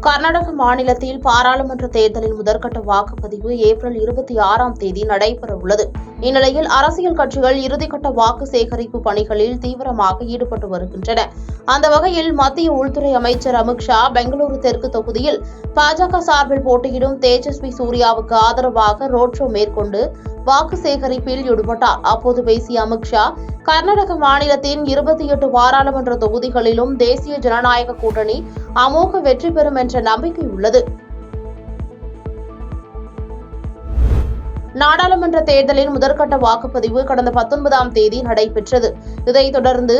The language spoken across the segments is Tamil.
கர்நாடக மாநிலத்தில் பாராளுமன்ற தேர்தலின் முதற்கட்ட வாக்குப்பதிவு ஏப்ரல் 26ஆம் தேதி நடைபெறவுள்ளது. இந்நிலையில் அரசியல் கட்சிகள் இறுதிக்கட்ட வாக்கு சேகரிப்பு பணிகளில் தீவிரமாக ஈடுபட்டு வருகின்றன. அந்த வகையில் மத்திய உள்துறை அமைச்சர் அமித்ஷா பெங்களூரு தெற்கு தொகுதியில் பாஜக சார்பில் போட்டியிடும் தேஜஸ்வி சூர்யாவுக்கு ஆதரவாக ரோட் ஷோ மேற்கொண்டு வாக்கு சேகரிப்பில் ஈடுபட்டார். அப்போது பேசிய அமித்ஷா, கர்நாடக மாநிலத்தின் 28 பாராளுமன்ற தொகுதிகளிலும் தேசிய ஜனநாயக கூட்டணி அமோக வெற்றி பெறும் என்ற நம்பிக்கை உள்ளது. நாடாளுமன்ற தேர்தலின் முதற்கட்ட வாக்குப்பதிவு கடந்த 19ஆம் தேதி நடைபெற்றது. இதைத் தொடர்ந்து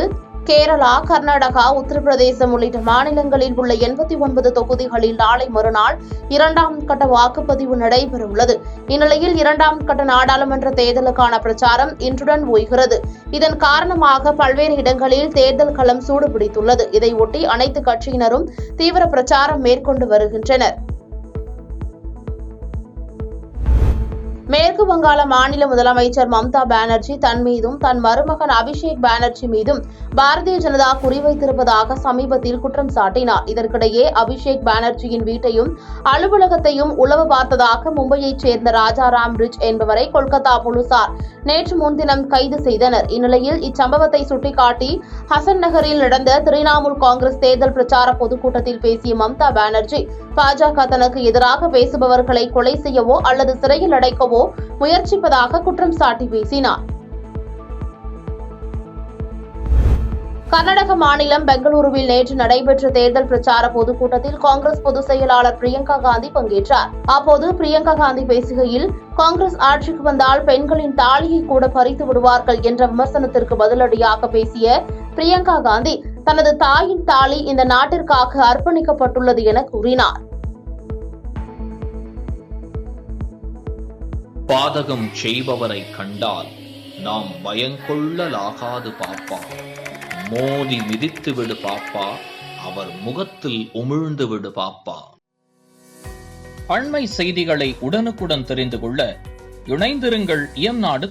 கேரளா, கர்நாடகா, உத்தரப்பிரதேசம் உள்ளிட்ட மாநிலங்களில் உள்ள 89 தொகுதிகளில் நாளை மறுநாள் 2ஆம் கட்ட வாக்குப்பதிவு நடைபெறவுள்ளது. இந்நிலையில் 2ஆம் கட்ட நாடாளுமன்ற தேர்தலுக்கான பிரச்சாரம் இன்றுடன் ஓய்கிறது. இதன் காரணமாக பல்வேறு இடங்களில் தேர்தல் களம் சூடுபிடித்துள்ளது. இதையொட்டி அனைத்து கட்சியினரும் தீவிர பிரச்சாரம் மேற்கொண்டு வருகின்றனர். மேற்கு வங்காள மாநில முதலமைச்சர் மம்தா பானர்ஜி தன் மீதும் தன் மருமகன் அபிஷேக் பானர்ஜி மீதும் பாரதிய ஜனதா குறிவைத்திருப்பதாக சமீபத்தில் குற்றம் சாட்டினார். இதற்கிடையே அபிஷேக் பானர்ஜியின் வீட்டையும் அலுவலகத்தையும் உளவு பார்த்ததாக மும்பையைச் சேர்ந்த ராஜாராம் ரிச் என்பவரை கொல்கத்தா போலீசார் நேற்று முன்தினம் கைது செய்தனர். இந்நிலையில் இச்சம்பவத்தை சுட்டிக்காட்டி ஹசன் நகரில் நடந்த திரிணாமுல் காங்கிரஸ் தேர்தல் பிரச்சார பொதுக்கூட்டத்தில் பேசிய மம்தா பானர்ஜி, பாஜக தனக்கு எதிராக பேசுபவர்களை கொலை செய்யவோ அல்லது சிறையில் அடைக்கவோ முயற்சிப்பதாக குற்றம் சாட்டி பேசினார். கர்நாடக மாநிலம் பெங்களூருவில் நேற்று நடைபெற்ற தேர்தல் பிரச்சார பொதுக்கூட்டத்தில் காங்கிரஸ் பொதுச் செயலாளர் பிரியங்கா காந்தி பங்கேற்றார். அப்போது பிரியங்கா காந்தி பேசுகையில், காங்கிரஸ் ஆட்சிக்கு வந்தால் பெண்களின் தாலியை கூட பறித்து விடுவார்கள் என்ற விமர்சனத்திற்கு பதிலடியாக பேசிய பிரியங்கா காந்தி, தனது தாயின் தாலி இந்த நாட்டிற்காக அர்ப்பணிக்கப்பட்டுள்ளது என கூறினார். பாதகம் செய்பவரை கண்டால் நாம் பயங்கொள்ளலாகாது பாப்பா, மோதி மிதித்து விடு பாப்பா, அவர் முகத்தில் உமிழ்ந்து விடு பாப்பா. அண்மை செய்திகளை உடனுக்குடன் தெரிந்து கொள்ள இணைந்திருங்கள் இயம்நாடு